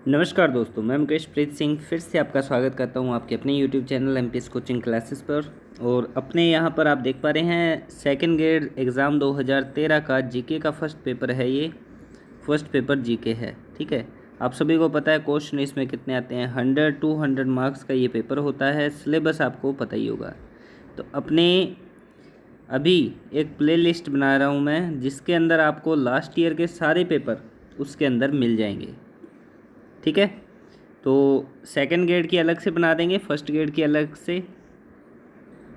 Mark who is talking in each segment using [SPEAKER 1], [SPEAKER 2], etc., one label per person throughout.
[SPEAKER 1] नमस्कार दोस्तों, मैं मुकेश प्रीत सिंह फिर से आपका स्वागत करता हूं आपके अपने YouTube channel MPS coaching classes पर। और अपने यहां पर आप देख पा रहे हैं सेकंड ग्रेड एग्ज़ाम 2013 का जीके का फर्स्ट पेपर है। ये फर्स्ट पेपर जीके है, ठीक है। आप सभी को पता है क्वेश्चन इसमें कितने आते हैं, 100-200 मार्क्स का ये पेपर होता है। सिलेबस आपको पता ही होगा। तो अपने अभी एक प्लेलिस्ट बना रहा हूँ मैं, जिसके अंदर आपको लास्ट ईयर के सारे पेपर उसके अंदर मिल जाएंगे, ठीक है। तो सेकंड ग्रेड की अलग से बना देंगे, फर्स्ट ग्रेड की अलग से।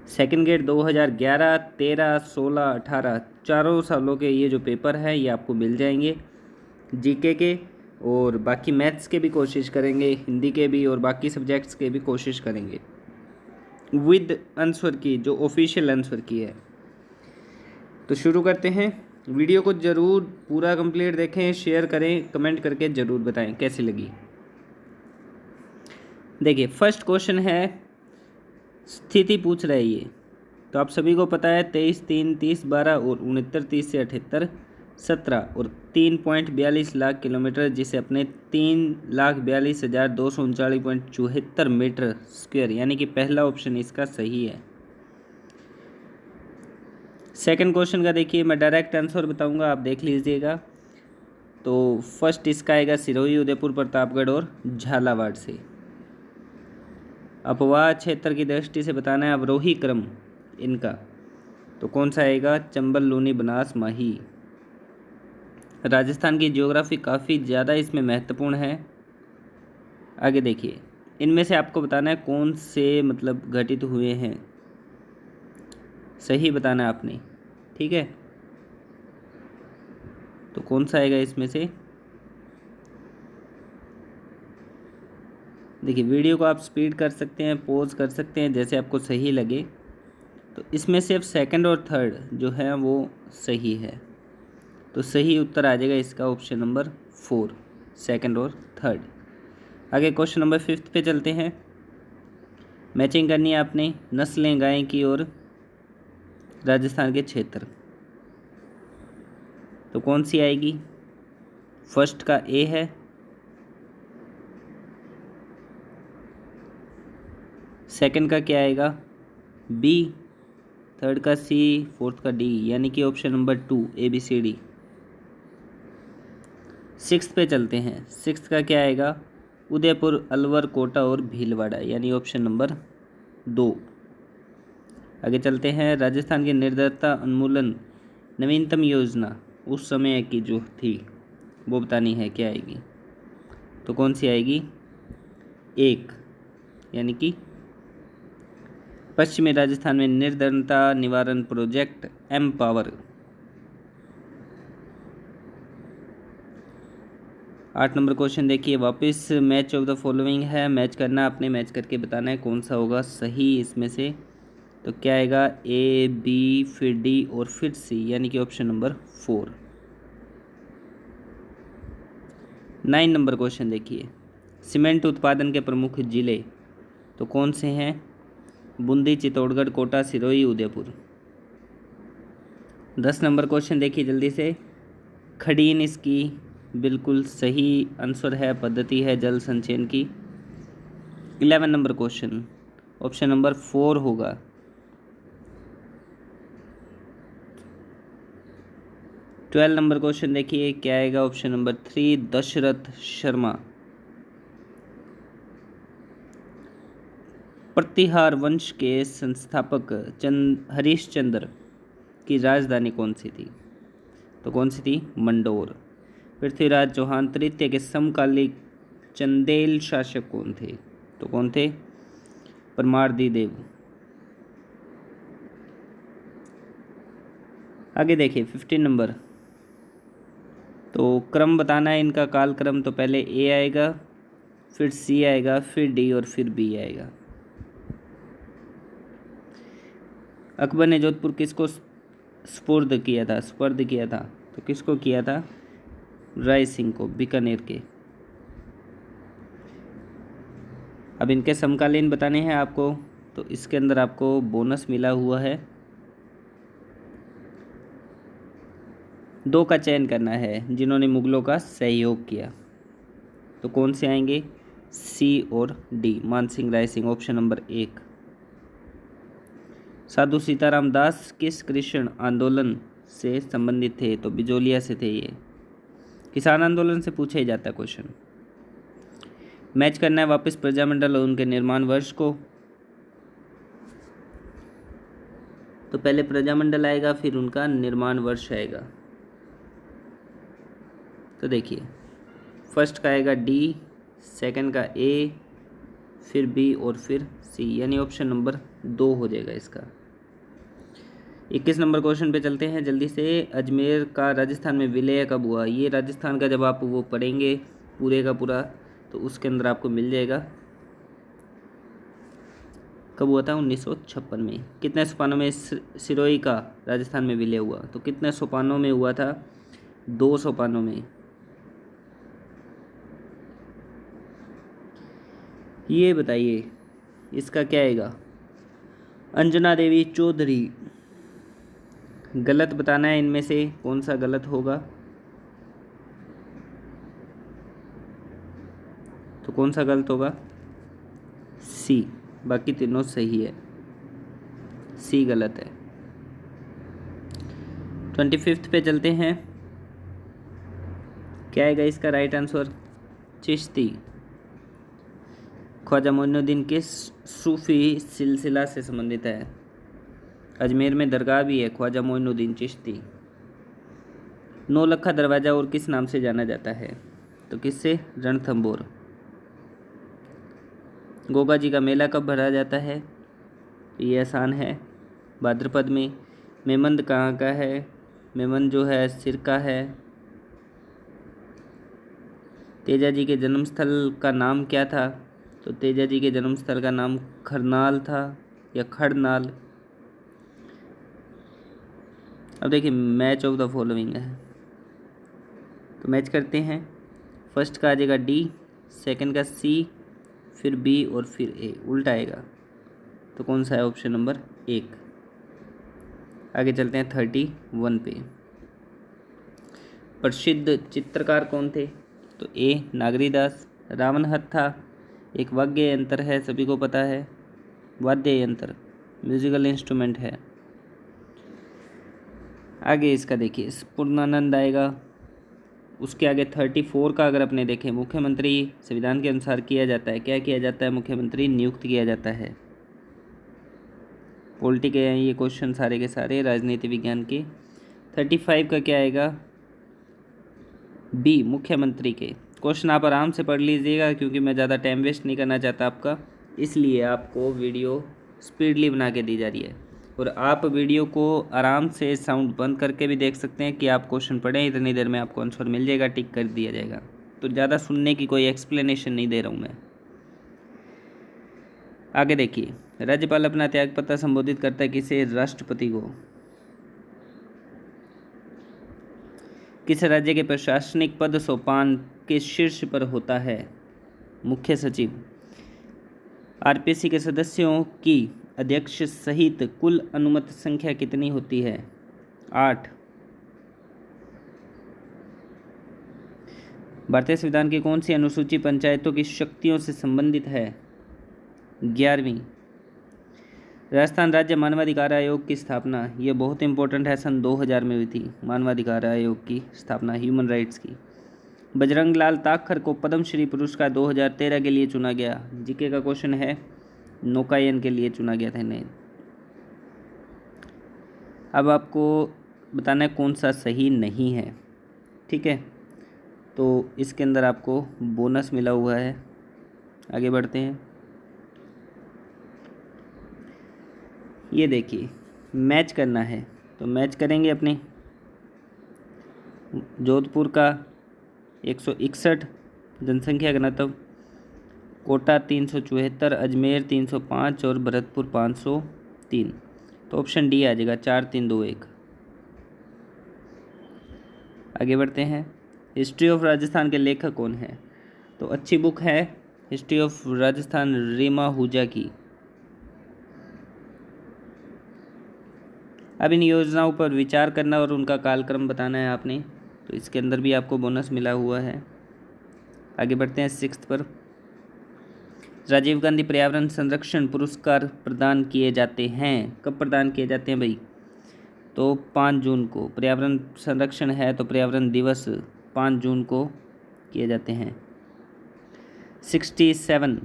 [SPEAKER 1] सेकंड ग्रेड 2011, 13, 16, 18 चारों सालों के ये जो पेपर हैं ये आपको मिल जाएंगे जीके के। और बाकी मैथ्स के भी कोशिश करेंगे, हिंदी के भी और बाकी सब्जेक्ट्स के भी कोशिश करेंगे विद आंसर की, जो ऑफिशियल आंसर की है। तो शुरू करते हैं। वीडियो को ज़रूर पूरा कंप्लीट देखें, शेयर करें, कमेंट करके ज़रूर बताएं कैसी लगी। देखिए, फर्स्ट क्वेश्चन है, स्थिति पूछ रहा है ये। तो आप सभी को पता है 23, 3, 30, 12 और 69, 30 से 78, 17 और 3.42 लाख किलोमीटर, जिसे अपने 3,42,239.74 मीटर स्क्वायर, यानी कि पहला ऑप्शन इसका सही है। सेकंड क्वेश्चन का देखिए, मैं डायरेक्ट आंसर बताऊंगा, आप देख लीजिएगा। तो फर्स्ट इसका आएगा सिरोही, उदयपुर, प्रतापगढ़ और झालावाड़ से। अपवाह क्षेत्र की दृष्टि से बताना है अवरोही क्रम इनका, तो कौन सा आएगा, चंबल, लूनी, बनास, माही। राजस्थान की ज्योग्राफी काफ़ी ज़्यादा इसमें महत्वपूर्ण है। आगे देखिए, इनमें से आपको बताना है कौन से मतलब घटित हुए हैं, सही बताना है आपने, ठीक है। तो कौन सा आएगा इसमें से, देखिए वीडियो को आप स्पीड कर सकते हैं, पॉज कर सकते हैं, जैसे आपको सही लगे। तो इसमें से अब सेकंड और थर्ड जो है वो सही है। तो सही उत्तर आ जाएगा इसका ऑप्शन नंबर 4, सेकंड और थर्ड। आगे क्वेश्चन नंबर 5 पे चलते हैं। मैचिंग करनी है आपने, नस्लें गाय की और राजस्थान के क्षेत्र। तो कौन सी आएगी, फर्स्ट का ए है, सेकंड का क्या आएगा, बी, थर्ड का सी, फोर्थ का डी, यानी कि ऑप्शन नंबर 2 ABCD। सिक्स्थ पे चलते हैं। सिक्स्थ का क्या आएगा, उदयपुर, अलवर, कोटा और भीलवाड़ा, यानी ऑप्शन नंबर 2। आगे चलते हैं। राजस्थान की निर्दरता उन्मूलन नवीनतम योजना उस समय की जो थी वो बतानी है, क्या आएगी। तो कौन सी आएगी, एक, यानी कि पश्चिमी राजस्थान में निर्धनता निवारण project empower. 8 number question देखिए, वापस मैच ऑफ द फॉलोइंग है, मैच करना आपने, मैच करके बताना है कौन सा होगा सही इसमें से। तो क्या आएगा, ए, बी, फिर डी और फिर सी, यानी कि ऑप्शन नंबर 4। 9 नंबर क्वेश्चन देखिए, सीमेंट उत्पादन के प्रमुख जिले तो कौन से हैं, बूंदी, चित्तौड़गढ़, कोटा, सिरोही, उदयपुर। 10 नंबर क्वेश्चन देखिए जल्दी से, खडीन इसकी बिल्कुल सही आंसर है, पद्धति है जल संचयन की। 11 नंबर क्वेश्चन ऑप्शन नंबर 4 होगा। 12 नंबर क्वेश्चन देखिए क्या आएगा, ऑप्शन नंबर 3 दशरथ शर्मा। प्रतिहार वंश के संस्थापक हरिश्चंद्र की राजधानी कौन सी थी, तो कौन सी थी, मंडोर। पृथ्वीराज चौहान तृतीय के समकालिक चंदेल शासक कौन थे, तो कौन थे, परमारदी देव। आगे देखिए 15 नंबर, तो क्रम बताना है इनका, काल क्रम। तो पहले ए आएगा, फिर सी आएगा, फिर डी और फिर बी आएगा। अकबर ने जोधपुर किसको सुपुर्द किया था, तो किसको किया था, राय सिंह को, बीकानेर के। अब इनके समकालीन बताने हैं आपको, तो इसके अंदर आपको बोनस मिला हुआ है, 2 का चयन करना है जिन्होंने मुगलों का सहयोग किया। तो कौन से आएंगे? सी और D, Mansingh Rai Singh, option number 1। साधु सीताराम दास किस कृषि आंदोलन से संबंधित थे? तो बिजोलिया से थे ये। किसान आंदोलन से पूछा ही जाता है क्वेश्चन। मैच करना है वापस प्रजामंडल और उनके निर्माण वर्ष को। तो पहले प्रजामंडल आएगा, फिर उनका निर्माण वर्ष आएगा। तो देखिए, फर्स्ट का आएगा डी, सेकंड का ए, फिर बी और फिर सी, यानी ऑप्शन नंबर 2 हो जाएगा इसका। 21 नंबर क्वेश्चन पे चलते हैं जल्दी से। अजमेर का राजस्थान में विलय कब हुआ? ये राजस्थान का जब आप वो पढ़ेंगे पूरे का पूरा, तो उसके अंदर आपको मिल जाएगा कब हुआ था। 1956 में। कितने सोपानों में सिरोही का राजस्थान में विलय हुआ? तो कितने सोपानों में हुआ था? 2 सोपानों में। ये बताइए इसका क्या आएगा? अंजना देवी चौधरी। गलत बताना है, इनमें से कौन सा गलत होगा? तो कौन सा गलत होगा? सी, बाकी तीनों सही है, सी गलत है। 25 पे चलते हैं। क्या आएगा इसका राइट आंसर? चिश्ती। ख्वाजा मोइनुद्दीन किस सूफी सिलसिला से संबंधित है? अजमेर में दरगाह भी है ख्वाजा मोइनुद्दीन चिश्ती। नौलखा दरवाज़ा और किस नाम से जाना जाता है? तो किससे? रणथंभौर। गोगा जी का मेला कब भरा जाता है? ये आसान है, भाद्रपद में। मेमंद कहाँ का है? मेमंद जो है सिरका है। तेजा जी के जन्मस्थल का नाम क्या था? तो तेजा जी के जन्मस्थल का नाम खरनाल था या खड़नाल। अब देखिए, मैच ऑफ द फॉलोइंग है, तो मैच करते हैं। फर्स्ट का आ जाएगा डी, सेकंड का सी, फिर बी और फिर ए, उल्टा आएगा। तो कौन सा है? Option number 1। आगे चलते हैं 31 पे। प्रसिद्ध चित्रकार कौन थे? तो ए नागरीदास। रावण हत्था एक वाद्य यंत्र है, सभी को पता है, वाद्य यंत्र, म्यूजिकल इंस्ट्रूमेंट है। आगे इसका देखिए पूर्णानंद आएगा। उसके आगे 34 का अगर अपने देखें, मुख्यमंत्री संविधान के अनुसार किया जाता है। क्या किया जाता है? मुख्यमंत्री नियुक्त किया जाता है। पॉलिटी के हैं ये क्वेश्चन सारे के सारे, राजनीति विज्ञान के। 35 का क्या आएगा? बी, मुख्यमंत्री के। क्वेश्चन आप आराम से पढ़ लीजिएगा, क्योंकि मैं ज़्यादा टाइम वेस्ट नहीं करना चाहता आपका, इसलिए आपको वीडियो स्पीडली बना के दी जा रही है। और आप वीडियो को आराम से साउंड बंद करके भी देख सकते हैं कि आप क्वेश्चन पढ़ें, इतनी देर में आपको आंसर मिल जाएगा, टिक कर दिया जाएगा। तो ज़्यादा सुनने की कोई एक्सप्लेनेशन नहीं दे रहा हूँ मैं। आगे देखिए, राज्यपाल अपना त्यागपत्र संबोधित करता है किसे? राष्ट्रपति को। किस राज्य के प्रशासनिक पद सोपान के शीर्ष पर होता है? मुख्य सचिव। आरपीसी के सदस्यों की अध्यक्ष सहित कुल अनुमत संख्या कितनी होती है? 8। भारतीय संविधान की कौन सी अनुसूची पंचायतों की शक्तियों से संबंधित है? 11वीं। राजस्थान राज्य मानवाधिकार आयोग की स्थापना, ये बहुत इंपॉर्टेंट है, सन 2000 में हुई थी मानवाधिकार आयोग की स्थापना, ह्यूमन राइट्स की। बजरंग लाल ताखर को पद्मश्री पुरस्कार 2013 के लिए चुना गया। जीके का क्वेश्चन है, नौकायन के लिए चुना गया था इन्हें। अब आपको बताना है कौन सा सही नहीं है, ठीक है? तो इसके अंदर आपको बोनस मिला हुआ है। आगे बढ़ते हैं। ये देखिए, मैच करना है, तो मैच करेंगे अपने। जोधपुर का 161 जनसंख्या घनत्व, कोटा 374, अजमेर 305 और भरतपुर 503। तो ऑप्शन डी आ जाएगा, 4 3 2 1। आगे बढ़ते हैं। हिस्ट्री ऑफ राजस्थान के लेखक कौन है? तो अच्छी बुक है हिस्ट्री ऑफ राजस्थान, रीमा आहूजा की। अब इन योजनाओं पर विचार करना और उनका कालक्रम बताना है आपने, तो इसके अंदर भी आपको बोनस मिला हुआ है। आगे बढ़ते हैं 6 पर। राजीव गांधी पर्यावरण संरक्षण पुरस्कार प्रदान किए जाते हैं। कब प्रदान किए जाते हैं भाई? तो 5 जून को। पर्यावरण संरक्षण है तो पर्यावरण दिवस 5 जून को किए जाते हैं। 67,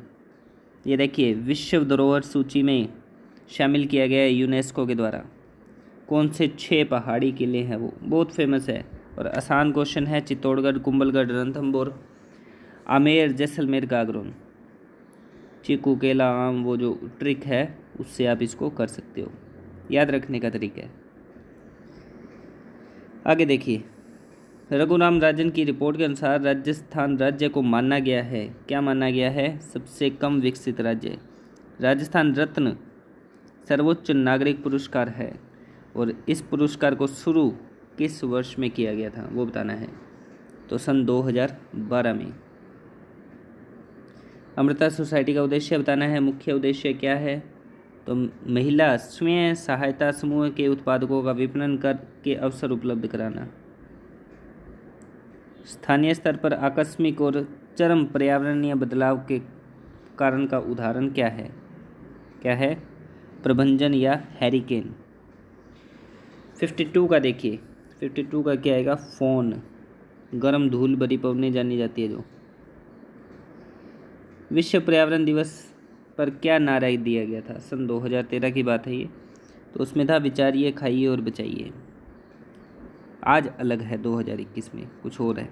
[SPEAKER 1] ये देखिए, विश्व धरोहर सूची में शामिल किया गया है यूनेस्को के द्वारा। कौन से 6 पहाड़ी किले हैं वो? बहुत फेमस है और आसान क्वेश्चन है। चित्तौड़गढ़, कुंभलगढ़, रणथंभौर, आमेर, जैसलमेर, गागरोन। चीकू, केला, आम, वो जो ट्रिक है उससे आप इसको कर सकते हो, याद रखने का तरीका है। आगे देखिए, रघुराम राजन की रिपोर्ट के अनुसार राजस्थान राज्य को माना गया है, क्या माना गया है? सबसे कम विकसित राज्य। राजस्थान रत्न सर्वोच्च नागरिक पुरस्कार है और इस पुरस्कार को शुरू किस वर्ष में किया गया था वो बताना है। तो सन 2012 में। अमृता सोसाइटी का उद्देश्य बताना है। मुख्य उद्देश्य क्या है? तो महिला स्वयं सहायता समूह के उत्पादकों का विपणन करके अवसर उपलब्ध कराना। स्थानीय स्तर पर आकस्मिक और चरम पर्यावरणीय बदलाव के कारण का उदाहरण क्या है? क्या है? प्रभंजन या हैरिकेन। 52 का देखिए, 52 का क्या आएगा? फोन, गर्म धूल भरी पवनें जानी जाती है जो। विश्व पर्यावरण दिवस पर क्या नारा दिया गया था? सन 2013 की बात है ये। तो उसमें था विचारिए, खाइए और बचाइए। आज अलग है, 2021 में कुछ और है।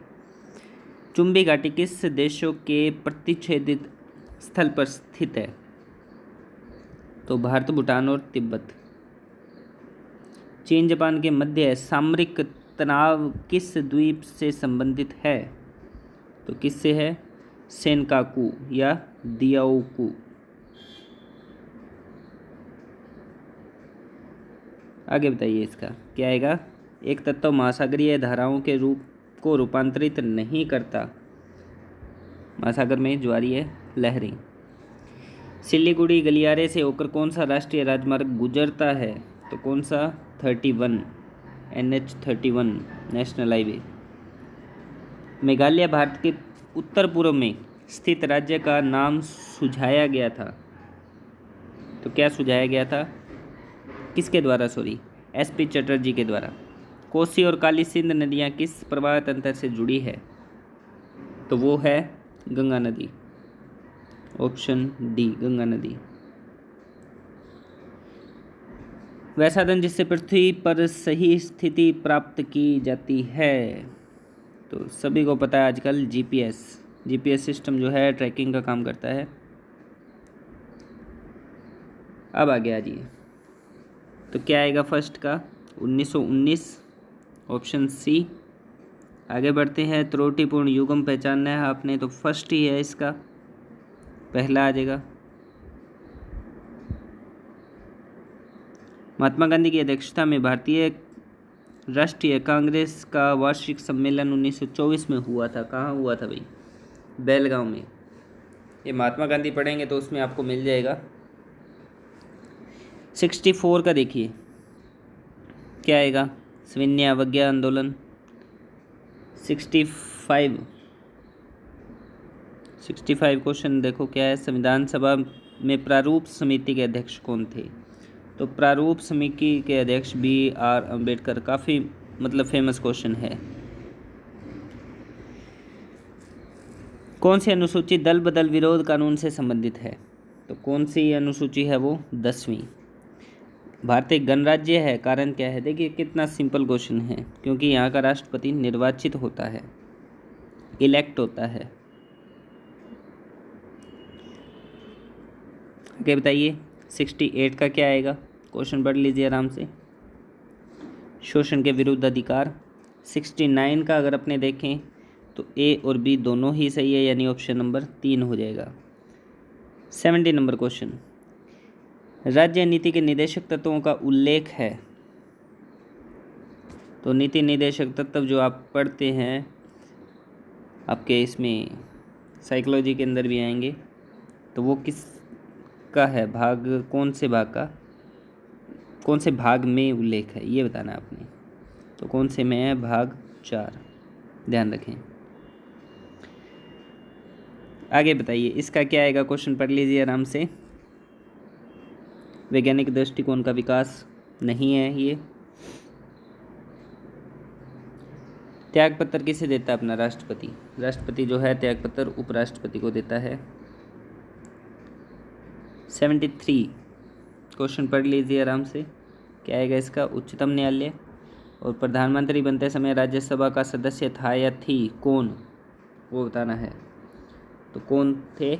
[SPEAKER 1] चुंबी घाटी किस देशों के प्रतिच्छेदित स्थल पर स्थित है? तो भारत, भूटान और तिब्बत। चीन जापान के मध्य सामरिक तनाव किस द्वीप से संबंधित है? तो किससे है? सेनकाकू या दियाओकू। आगे बताइए, इसका क्या आएगा? एक तत्व महासागरीय धाराओं के रूप को रूपांतरित नहीं करता। महासागर में ज्वारीय लहरें। सिलीगुड़ी गलियारे से होकर कौन सा राष्ट्रीय राजमार्ग गुजरता है? तो कौन सा? 31, NH 31 national highway. Meghalaya Bharat के उत्तर पूर्व में स्थित राज्य का नाम सुझाया गया था। तो क्या सुझाया गया था? किसके द्वारा? SP चटर्जी के द्वारा। कोसी और काली सिंध नदियाँ किस प्रवाह तंत्र से जुड़ी है? तो वो है गंगा नदी। ऑप्शन डी, गंगा नदी। वह साधन जिससे पृथ्वी पर सही स्थिति प्राप्त की जाती है? तो सभी को पता है आजकल जीपीएस सिस्टम जो है ट्रैकिंग का काम करता है। अब आगे आ जाइए, तो क्या आएगा फर्स्ट का? 1919, ऑप्शन सी। आगे बढ़ते हैं। त्रुटिपूर्ण युग्म पहचानना है आपने, तो फर्स्ट ही है इसका, पहला आ जाएगा। महात्मा गांधी की अध्यक्षता में भारतीय राष्ट्रीय कांग्रेस का वार्षिक सम्मेलन 1924 में हुआ था। कहाँ हुआ था भाई? बेलगांव में। ये महात्मा गांधी पढ़ेंगे तो उसमें आपको मिल जाएगा। 64 का देखिए, क्या आएगा? सविनय अवज्ञा आंदोलन। 65 क्वेश्चन देखो क्या है? संविधान सभा में प्रारूप समिति के अध्यक्ष कौन थे? तो प्रारूप समिति के अध्यक्ष BR अम्बेडकर। काफ़ी मतलब फेमस क्वेश्चन है। कौन सी अनुसूची दल बदल विरोध कानून से संबंधित है? तो कौन सी अनुसूची है वो? 10वीं। भारत एक गणराज्य है, कारण क्या है? देखिए कितना सिंपल क्वेश्चन है, क्योंकि यहाँ का राष्ट्रपति निर्वाचित होता है, इलेक्ट होता है। आगे बताइए, 68 का क्या आएगा? क्वेश्चन पढ़ लीजिए आराम से। शोषण के विरुद्ध अधिकार। 69 का अगर अपने देखें तो A और B दोनों ही सही है, यानी ऑप्शन नंबर 3 हो जाएगा। 70 नंबर क्वेश्चन, राज्य नीति के निदेशक तत्वों का उल्लेख है। तो नीति निदेशक तत्व जो आप पढ़ते हैं आपके इसमें साइकोलॉजी के अंदर भी आएंगे, तो वो किस का है? भाग कौन से भाग का, कौन से भाग में उल्लेख है ये बताना है आपने। तो कौन से में है? भाग 4, ध्यान रखें। आगे बताइए, इसका क्या आएगा, क्वेश्चन पढ़ लीजिए आराम से। वैज्ञानिक दृष्टिकोण का विकास नहीं है ये। त्यागपत्र किसे देता है अपना राष्ट्रपति? राष्ट्रपति जो है त्यागपत्र उपराष्ट्रपति को देता है। 73 क्वेश्चन पढ़ लीजिए आराम से, क्या आएगा इसका, उच्चतम न्यायालय। और प्रधानमंत्री बनते समय राज्यसभा का सदस्य था या थी, कौन, वो बताना है। तो कौन थे?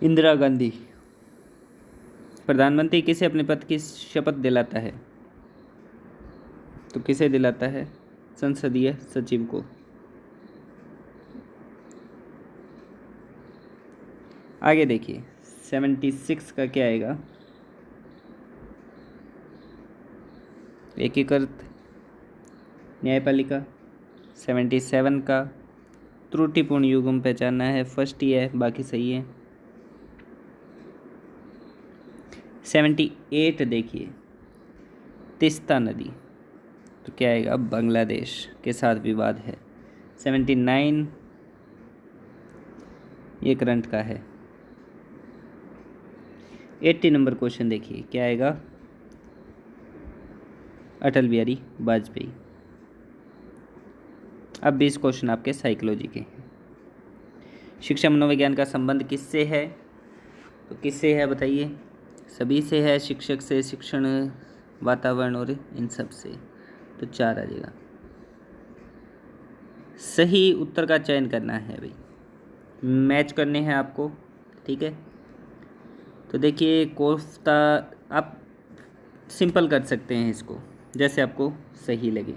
[SPEAKER 1] इंदिरा गांधी। प्रधानमंत्री किसे अपने पद की शपथ दिलाता है? तो किसे दिलाता है? संसदीय सचिव को। आगे देखिए 76 का क्या आएगा, एकीकृत न्यायपालिका। 77 का त्रुटिपूर्ण युग्म पहचानना है, फर्स्ट ही है, बाकी सही है। 78 देखिए, तिस्ता नदी, तो क्या आएगा, बांग्लादेश के साथ विवाद है। 79 ये करंट का है। 80 नंबर क्वेश्चन देखिए, क्या आएगा, अटल बिहारी वाजपेयी। अब 20 क्वेश्चन आपके साइकोलॉजी के हैं। शिक्षा मनोविज्ञान का संबंध किससे है? तो किससे है बताइए? सभी से है, शिक्षक से, शिक्षण, वातावरण और इन सब से। तो 4 आ जाएगा। सही उत्तर का चयन करना है भाई, मैच करने हैं आपको, ठीक है। तो देखिए कोफ्ता आप सिंपल कर सकते हैं इसको, जैसे आपको सही लगे।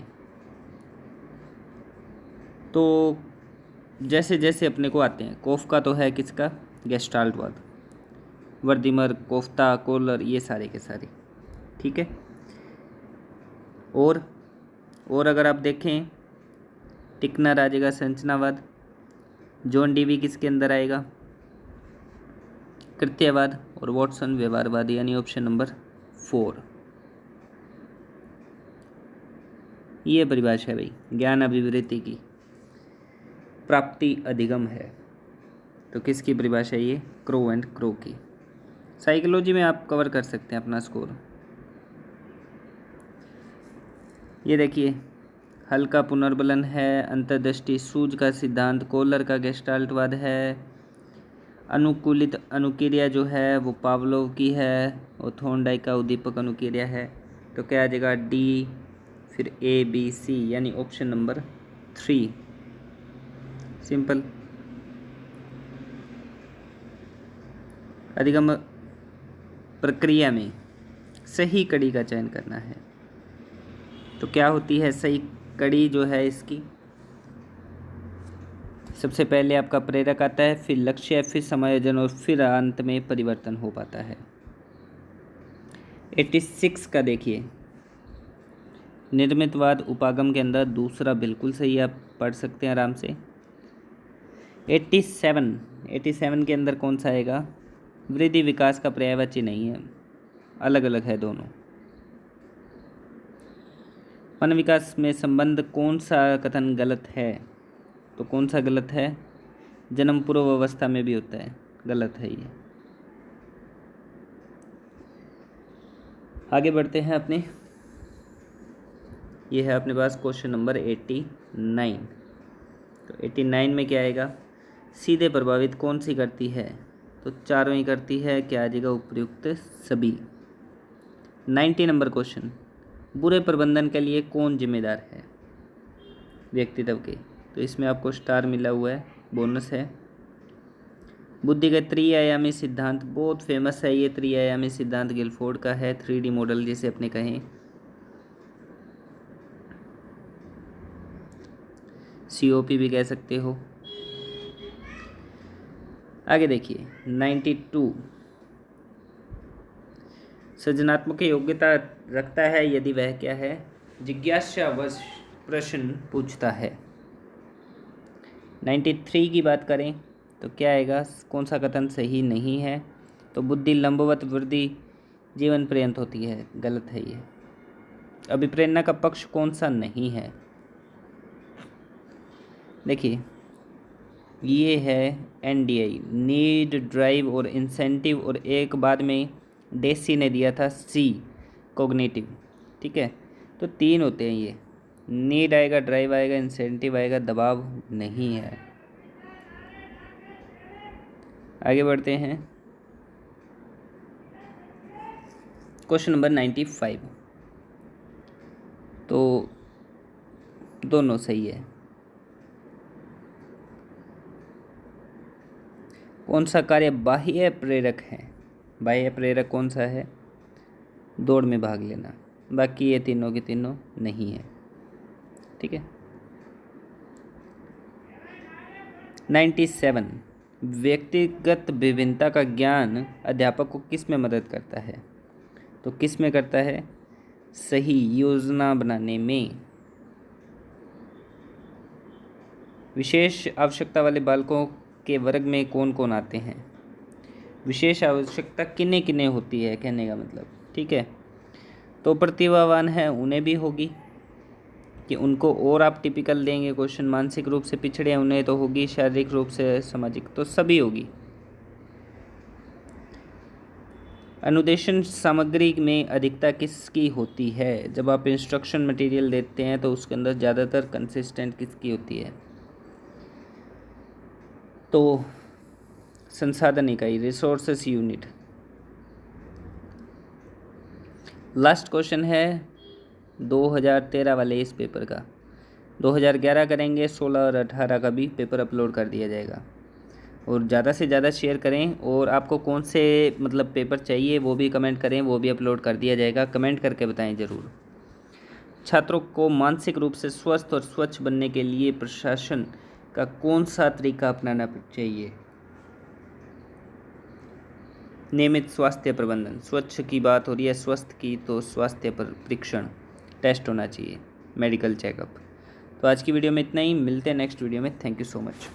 [SPEAKER 1] तो जैसे जैसे अपने को आते हैं, कोफ का तो है किसका, गेस्टाल्टवाद, वर्दीमर, कोफ्ता, कोलर, ये सारे के सारे, ठीक है। और अगर आप देखें, टिकनर आ जाएगा संरचनावाद, जॉन डीवी किसके अंदर आएगा, कृत्यवाद, और वॉटसन व्यवहारवाद, यानी ऑप्शन नंबर 4। ये परिभाषा है भाई ज्ञान अभिवृत्ति की, प्राप्ति अधिगम है। तो किसकी परिभाषा है ये, क्रो एंड क्रो की। साइकोलॉजी में आप कवर कर सकते हैं अपना स्कोर। ये देखिए, हल का पुनर्बलन है, अंतर्दृष्टि सूझ का सिद्धांत, कोलर का गेस्टाल्टवाद है, अनुकूलित अनुक्रिया जो है वो पावलोव की है, और थॉर्नडाइक का उद्दीपक अनुक्रिया है। तो क्या आ जाएगा, डी, फिर ए बी सी, यानी ऑप्शन नंबर 3, सिंपल। अधिगम प्रक्रिया में सही कड़ी का चयन करना है। तो क्या होती है सही कड़ी जो है इसकी, सबसे पहले आपका प्रेरक आता है, फिर लक्ष्य, फिर समायोजन, और फिर अंत में परिवर्तन हो पाता है। 86 का देखिए, निर्मितवाद उपागम के अंदर दूसरा बिल्कुल सही, आप पढ़ सकते हैं आराम से। 87 के अंदर कौन सा आएगा, वृद्धि विकास का पर्यायवाची नहीं है, अलग अलग है दोनों। वन विकास में संबंध कौन सा कथन गलत है? तो कौन सा गलत है, जन्म पूर्व अवस्था में भी होता है, गलत है ये। आगे बढ़ते हैं अपने, ये है अपने पास क्वेश्चन नंबर 89। तो 89 में क्या आएगा, सीधे प्रभावित कौन सी करती है? तो चारों ही करती है, क्या आ जाएगा, उपयुक्त सभी। 90 नंबर क्वेश्चन, बुरे प्रबंधन के लिए कौन जिम्मेदार है व्यक्तित्व के? तो इसमें आपको स्टार मिला हुआ है, बोनस है। बुद्धि का त्रिआयामी सिद्धांत बहुत फेमस है, ये त्रिआयामी सिद्धांत गिलफोर्ड का है, 3D मॉडल जिसे अपने कहें, COP भी कह सकते हो। आगे देखिए 92, सृजनात्मक योग्यता रखता है यदि वह क्या है, जिज्ञासावश प्रश्न पूछता है। 93 की बात करें तो क्या आएगा, कौन सा कथन सही नहीं है? तो बुद्धि लंबवत वृद्धि जीवन पर्यंत होती है, गलत है ये। अभिप्रेरणा का पक्ष कौन सा नहीं है? देखिए ये है NDI, नीड, ड्राइव और इंसेंटिव, और एक बाद में डेसी ने दिया था C, कॉग्निटिव। ठीक है, तो 3 होते हैं ये, नीड आएगा, ड्राइव आएगा, इंसेंटिव आएगा, दबाव नहीं है। आगे बढ़ते हैं, क्वेश्चन नंबर 95। तो दोनों सही है। कौन सा कार्य बाह्य प्रेरक है? बाह्य प्रेरक कौन सा है? दौड़ में भाग लेना। बाकी ये तीनों के तीनों नहीं है। ठीक है। 97, व्यक्तिगत विभिन्नता का ज्ञान अध्यापक को किस में मदद करता है? तो किस में करता है? सही योजना बनाने में। विशेष आवश्यकता वाले बालकों के वर्ग में कौन कौन आते हैं? विशेष आवश्यकता किन्हें किन्हें होती है, कहने का मतलब। ठीक है, तो प्रतिभावान है उन्हें भी होगी, कि उनको और आप टिपिकल देंगे क्वेश्चन। मानसिक रूप से पिछड़े हैं उन्हें तो होगी, शारीरिक रूप से, सामाजिक, तो सभी होगी। अनुदेशन सामग्री में अधिकता किसकी होती है? जब आप इंस्ट्रक्शन मटेरियल देते हैं तो उसके अंदर ज़्यादातर कंसिस्टेंट किसकी होती है? तो संसाधन इकाई, रिसोर्सेस यूनिट। लास्ट क्वेश्चन है 2013 वाले इस पेपर का। 2011 करेंगे, 16 और 18 का भी पेपर अपलोड कर दिया जाएगा। और ज़्यादा से ज़्यादा शेयर करें, और आपको कौन से मतलब पेपर चाहिए वो भी कमेंट करें, वो भी अपलोड कर दिया जाएगा। कमेंट करके बताएं ज़रूर। छात्रों को मानसिक रूप से स्वस्थ और स्वच्छ बनने के लिए प्रशासन का कौन सा तरीका अपनाना चाहिए? नियमित स्वास्थ्य प्रबंधन। स्वच्छ की बात हो रही है, स्वस्थ की, तो स्वास्थ्य परीक्षण, टेस्ट होना चाहिए, मेडिकल चेकअप। तो आज की वीडियो में इतना ही, मिलते हैं नेक्स्ट वीडियो में। Thank you so much.